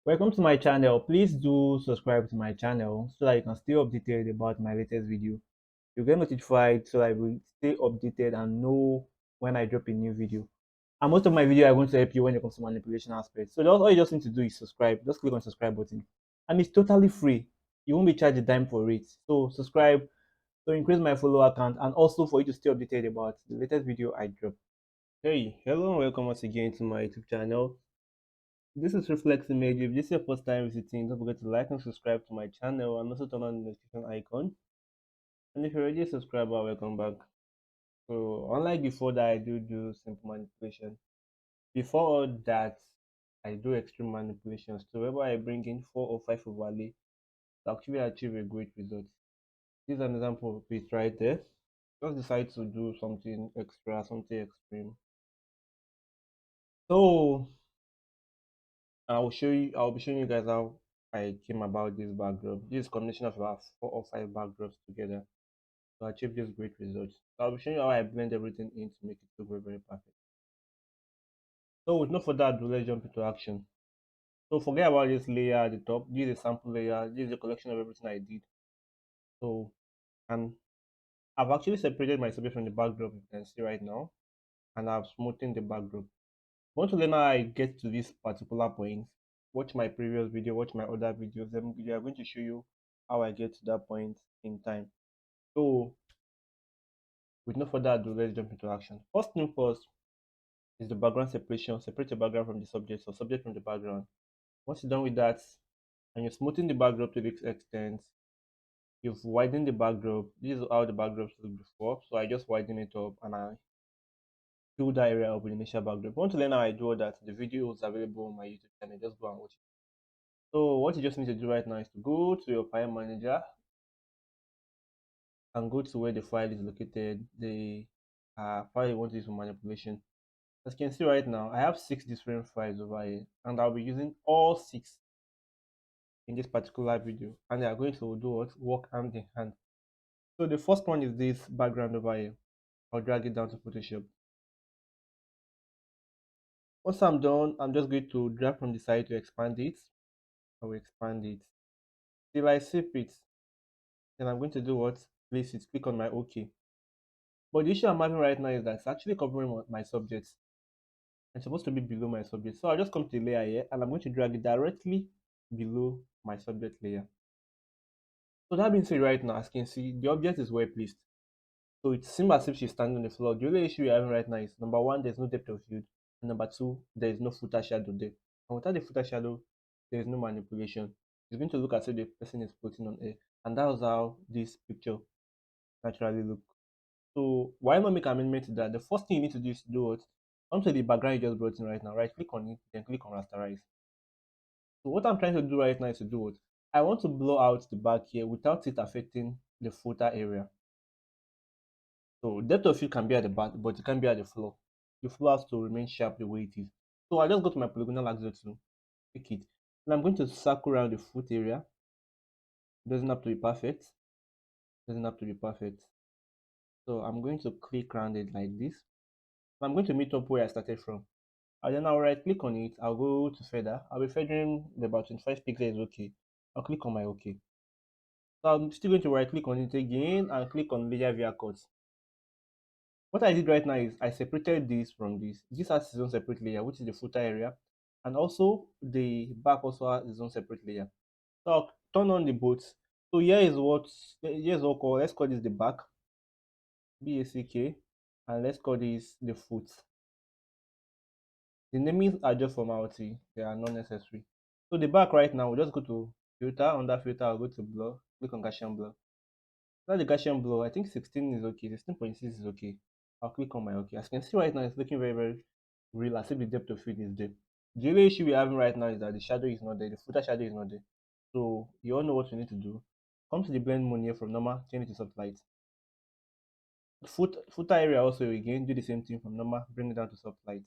Welcome to my channel. Please do subscribe to my channel so that you can stay updated about my latest video. You get notified so I will stay updated and know when I drop a new video. And most of my video are going to help you when it comes to manipulation aspects. So all you just need to do is subscribe. Just click on subscribe button. And it's totally free. You won't be charged a dime for it. So subscribe to increase my follower count and also for you to stay updated about the latest video I drop. Hey, hello and welcome once again to my YouTube channel. This is Reflex Image. If this is your first time visiting, don't forget to like and subscribe to my channel and also turn on the notification icon. And if you're already a subscriber, welcome back. So unlike before that I do simple manipulation. Before all that, I do extreme manipulations. So whenever I bring in 4 or 5 overlay to actually achieve a great result. This is an example of it right there. Just decide to do something extra, something extreme. So I'll be showing you guys how I came about this backdrop. This is a combination of about 4 or 5 backdrops together to achieve this great result. So I'll be showing you how I blend everything in to make it look very, very perfect. So with no further ado, let's jump into action. So forget about this layer at the top. This is a sample layer. This is a collection of everything I did. So and I've actually separated my subject from the backdrop, you can see right now, and I've smoothened the backdrop. Want to learn how I get to this particular point? Watch my previous video, watch my other videos. They are going to show you how I get to that point in time. So with no further ado, let's jump into action. First thing first is the background separation. Separate the background from the subject, so subject from the background. Once you're done with that, and you're smoothing the backdrop to this extent, you've widened the backdrop. This is how the backdrop looked before. So I just widen it up and I fill that area up with the initial backdrop. If you want to learn how I do all that, the video is available on my YouTube channel. Just go and watch it. So what you just need to do right now is to go to your file manager and go to where the file is located, the file you want to use for manipulation. As you can see right now, I have 6 different files over here, and I'll be using all 6 in this particular video, and they are going to do what? Work hand in hand. So the first one is this background over here. I'll drag it down to Photoshop. Once I'm done, I'm just going to drag from the side to expand it. I will expand it till I save it. Then I'm going to do what? Place it. Click on my OK. But the issue I'm having right now is that it's actually covering my subjects. It's supposed to be below my subject. So I'll just come to the layer here and I'm going to drag it directly below my subject layer. So that being said right now, as you can see, the object is well placed. So it seems as if she's standing on the floor. The only issue we're having right now is number one, there's no depth of field. And number two, there is no footer shadow there. And without the footer shadow, there is no manipulation. It's going to look as if the person is floating on air. And that's how this picture naturally looks. So why not make amendment to that? The first thing you need to do is to do what? Come to the background you just brought in right now, right? Click on it, then click on rasterize. So what I'm trying to do right now is to do what? I want to blow out the back here without it affecting the footer area. So depth of field can be at the back, but it can be at the floor. The floor has to remain sharp the way it is. So I just go to my polygonal axis to pick it. And I'm going to circle around the foot area. It doesn't have to be perfect. It doesn't have to be perfect. So I'm going to click around it like this. I'm going to meet up where I started from. And then I'll right click on it. I'll go to feather. I'll be feathering about 25 pixels is okay. I'll click on my OK. So I'm still going to right click on it again and click on layer via cuts. What I did right now is I separated this from this. This has its own separate layer, which is the footer area, and also the back also has its own separate layer. So I'll turn on the both. So here's what call let's call this the back, BACK, and let's call this the foot. The namings are just formality, they are not necessary. So the back right now, we'll just go to filter. Under filter, I'll go to blur, click on Gaussian blur. Now the Gaussian blur, I think 16 is okay, 16.6 is okay. I'll click on my OK. As you can see right now, it's looking very, very real, as if the depth of field is there. The only issue we're having right now is that the shadow is not there, the footer shadow is not there. So you all know what you need to do. Come to the blend mode here from normal, change it to soft light. Footer area also again, do the same thing from normal, bring it down to soft light,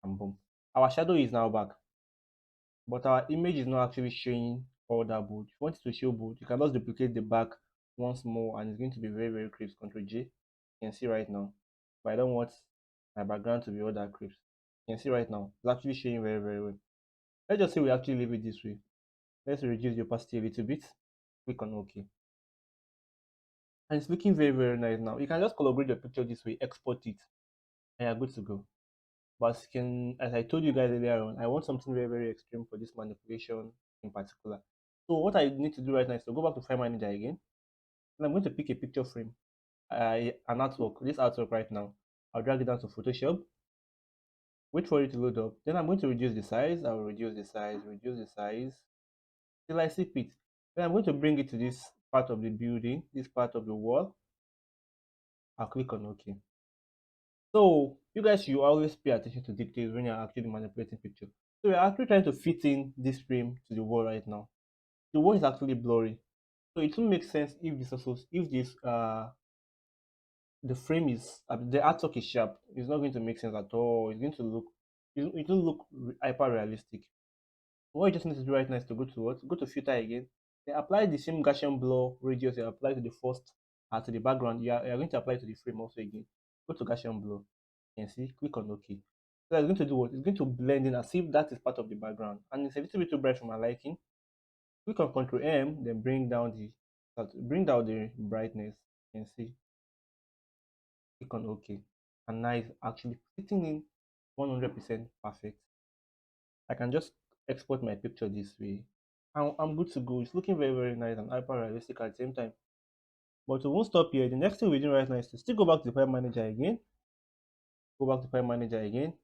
and boom. Our shadow is now back, but our image is not actually showing all that bold. If you want it to show bold, you can just duplicate the back once more and it's going to be very, very crisp. Ctrl J, you can see right now. But I don't want my background to be all that crisp. You can see right now, it's actually showing very, very well. Let's just say we actually leave it this way. Let's reduce the opacity a little bit. Click on OK. And it's looking very, very nice now. You can just color grade your picture this way, export it, and you're good to go. But as I told you guys earlier on, I want something very, very extreme for this manipulation in particular. So what I need to do right now is to go back to File Manager again, and I'm going to pick a picture frame, an artwork, this artwork right now. I'll drag it down to Photoshop, wait for it to load up. Then I'm going to reduce the size. I'll reduce the size, till I see fit. Then I'm going to bring it to this part of the building, this part of the wall. I'll click on OK. So you guys should always pay attention to details when you're actually manipulating pictures. So we're actually trying to fit in this frame to the wall right now. The wall is actually blurry, so it will make sense if the frame is the artwork is sharp. It's not going to make sense at all. It's going to look it will look hyper realistic. What you just need to do right now is to go to what? Go to filter again. Then apply the same Gaussian blur radius you apply to the first to the background. You're going to apply to the frame also again. Go to Gaussian blur and see, click on OK. So it's going to do what? It's going to blend in as if that is part of the background. And it's a little bit too bright for my liking. Click on Ctrl M, then bring down the brightness and see. Click on OK. And now it's actually fitting in 100% perfect. I can just export my picture this way. I'm good to go. It's looking very, very nice and hyper realistic at the same time. But we won't stop here. The next thing we do right now is to still go back to the File Manager again.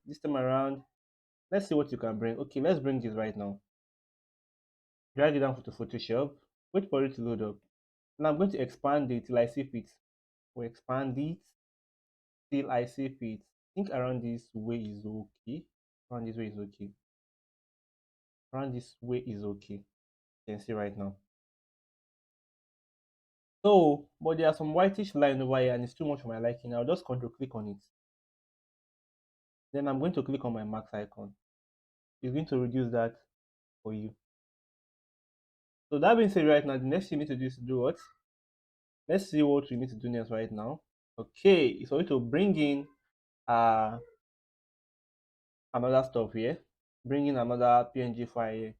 This time around, let's see what you can bring. Okay, let's bring this right now. Drag it down to Photoshop. Wait for it to load up. And I'm going to expand it till I see fit. We'll expand it till I see fit. I think around this way is okay. Around this way is okay. You can see right now. So, but there are some whitish line over here and it's too much for my liking. I'll just control click on it. Then I'm going to click on my max icon. It's going to reduce that for you. So that being said, right now, the next thing you need to do is to do what? Let's see what we need to do next right now. Okay, it's for you to bring in another stuff here. Bring in another PNG file here.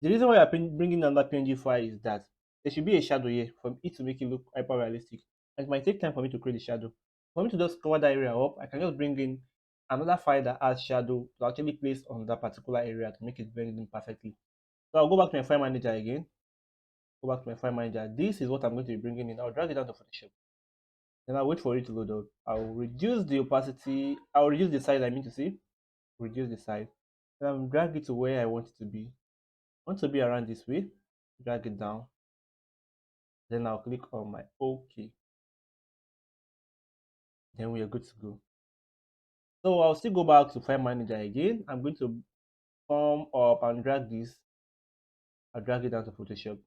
The reason why I'm bringing another PNG file is that there should be a shadow here for it to make it look hyper realistic. And it might take time for me to create the shadow. For me to just cover that area up, I can just bring in another file that has shadow to actually place on that particular area to make it blend in perfectly. So I'll go back to my file manager again. This is what I'm going to be bringing in. I'll drag it down to Photoshop. Then I'll wait for it to load up. I'll reduce the opacity. I'll reduce the size, reduce the size. Then I'll drag it to where I want it to be. I want to be around this way. Drag it down. Then I'll click on my OK. Then we are good to go. So I'll still go back to File Manager again. I'm going to come up and drag this. I'll drag it down to Photoshop.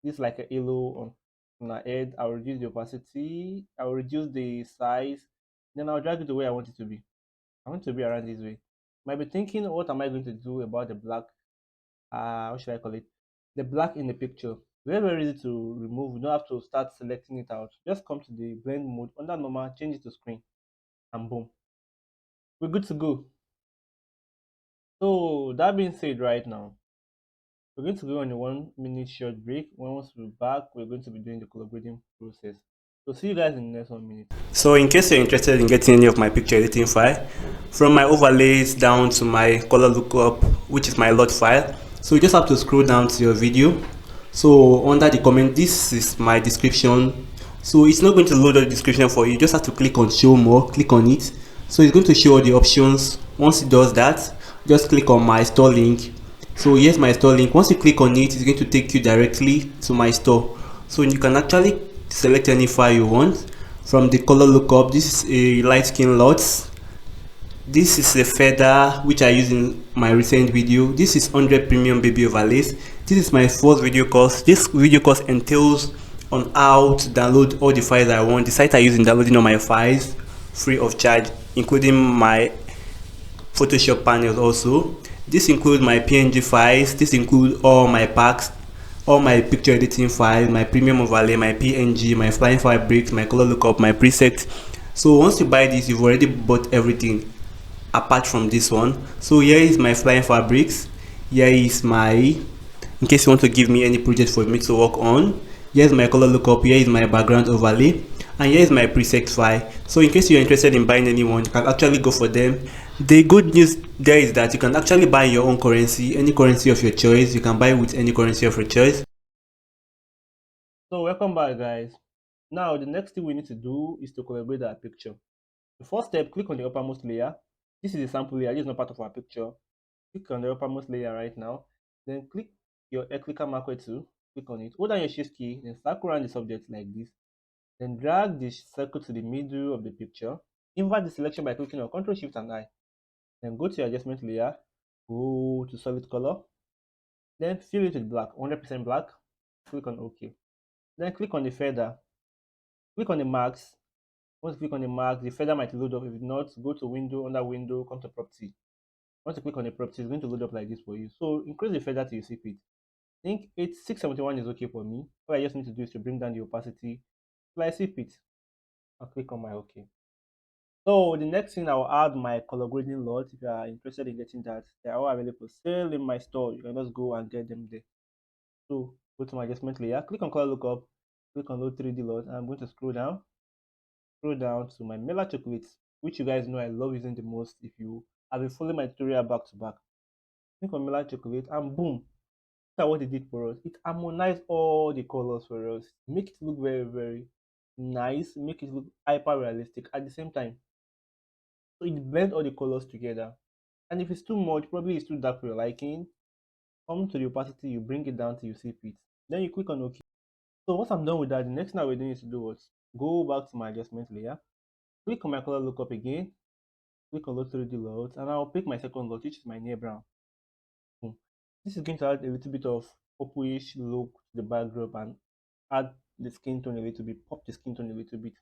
This is like a halo on my head. I'll reduce the opacity. I'll reduce the size. Then I'll drag it to where I want it to be. I want it to be around this way. You might be thinking, what am I going to do about the black? What should I call it? The black in the picture. Very, very easy to remove. You don't have to start selecting it out. Just come to the blend mode. Under normal, change it to screen. And boom. We're good to go. So that being said, right now, we're going to go on a 1 minute short break. Once we're back, we're going to be doing the color grading process. So see you guys in the next 1 minute. So in case you're interested in getting any of my picture editing file, from my overlays down to my color lookup, which is my LUT file, so you just have to scroll down to your video. So under the comment, this is my description. So it's not going to load the description for you. You just have to click on show more, click on it. So it's going to show all the options. Once it does that, just click on my store link. So here's my store link. Once you click on it, it's going to take you directly to my store. So you can actually select any file you want. From the color lookup, this is a light skin LUTs. This is a feather which I use in my recent video. This is 100 premium baby overlays. This is my first video course. This video course entails on how to download all the files I want. The site I use in downloading all my files free of charge, including my Photoshop panels also. This includes my PNG files. This includes all my packs, all my picture editing files, my premium overlay, my PNG, my flying fabrics, my color lookup, my presets. So once you buy this, you've already bought everything. apart from this one. So here is my flying fabrics. Here is my, in case you want to give me any project for me to work on. Here's my color lookup. Here is my background overlay, and here is my preset file. So in case you're interested in buying anyone, you can actually go for them. The good news there is that you can actually buy your own currency, any currency of your choice. You can buy with any currency of your choice. So welcome back, guys. Now the next thing we need to do is to collaborate our picture. The first step, click on the uppermost layer. This is a sample layer. This is not part of our picture. Click on the uppermost layer right now. Then click your clicker marker tool. Click on it. Hold down your shift key. Then circle around the subject like this. Then drag the circle to the middle of the picture. Invert the selection by clicking on Ctrl Shift and I. Then go to your adjustment layer. Go to solid color. Then fill it with black, 100% black. Click on OK. Then click on the feather. Click on the marks. Once you click on the marks, the feather might load up. If not, go to window, under window, come to property. Once you click on the property, it's going to load up like this for you. So increase the feather till you see fit. I think 671 is okay for me. All I just need to do is to bring down the opacity till I see fit. I'll click on my OK. So the next thing, I'll add my color grading lot. If you are interested in getting that, they are all available for sale in my store. You can just go and get them there. So go to my adjustment layer, click on color lookup, click on load 3D lot, and I'm going to scroll down to my Mela chocolates, which you guys know I love using the most. If you have been following my tutorial back to back, click on Mela chocolate, and boom, look at what it did for us. It harmonized all the colors for us, make it look very, very nice, make it look hyper realistic at the same time. So it blends all the colors together. And if it's too much, probably it's too dark for your liking, come to the opacity, you bring it down till you see fit. Then you click on OK. So once I'm done with that, the next thing that we're doing is to do what? Go back to my adjustment layer, click on my color lookup again, click on load 3D loads, and I'll pick my second lot, which is my near brown. Boom. This is going to add a little bit of purplish look to the backdrop and add the skin tone a little bit, pop the skin tone a little bit.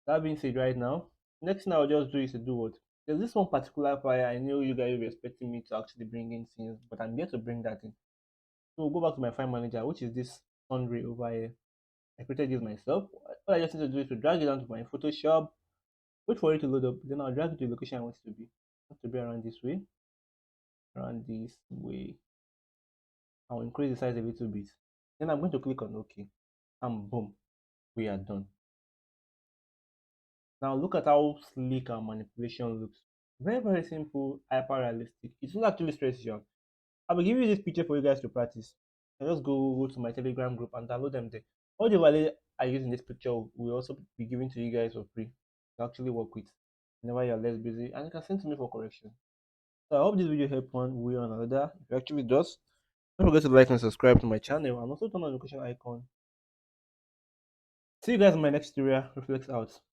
That being said, right now, next thing I'll just do is to do what? There's this one particular fire I know you guys will be expecting me to actually bring in scenes, but I'm here to bring that in. So we'll go back to my file manager, which is this Hurray over here. I created this myself. All I just need to do is to drag it down to my Photoshop, wait for it to load up, then I'll drag it to the location I want it to be. I want to be around this way, around this way. I'll increase the size a little bit. Then I'm going to click on OK, and boom, we are done. Now look at how sleek our manipulation looks. Very, very simple, hyper realistic. It will actually stress you out. I will give you this picture for you guys to practice. And just go to my Telegram group and download them there. All the value I use in this picture will also be given to you guys for free to actually work with whenever you're less busy, and you can send to me for correction. So I hope this video helped one way or another. If it actually does, don't forget to like and subscribe to my channel and also turn on the notification icon. See you guys in my next tutorial. Reflex out.